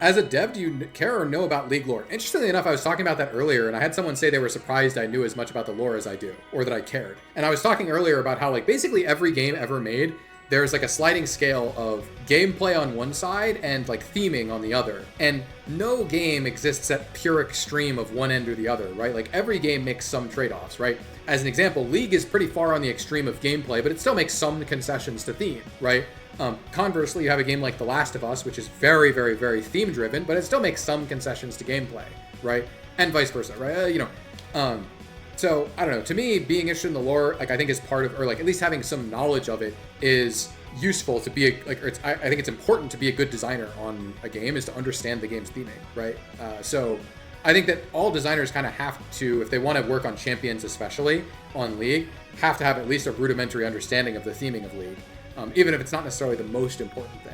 As a dev, do you care or know about League lore? Interestingly enough, I was talking about that earlier, and I had someone say they were surprised I knew as much about the lore as I do, or that I cared. And I was talking earlier about how, like, basically every game ever made, there's like a sliding scale of gameplay on one side and like theming on the other. And no game exists at pure extreme of one end or the other, right? Like every game makes some trade-offs, right? As an example, League is pretty far on the extreme of gameplay, but it still makes some concessions to theme, right? Conversely, you have a game like The Last of Us, which is very, very, very theme-driven, but it still makes some concessions to gameplay, right? And vice versa, right? So, I don't know, to me, being interested in the lore, like, I think is part of, or like, at least having some knowledge of it is useful to be, I think it's important to be a good designer on a game, is to understand the game's theming, right? So, I think that all designers kind of have to, if they want to work on champions especially, on League, have to have at least a rudimentary understanding of the theming of League. Even if it's not necessarily the most important thing.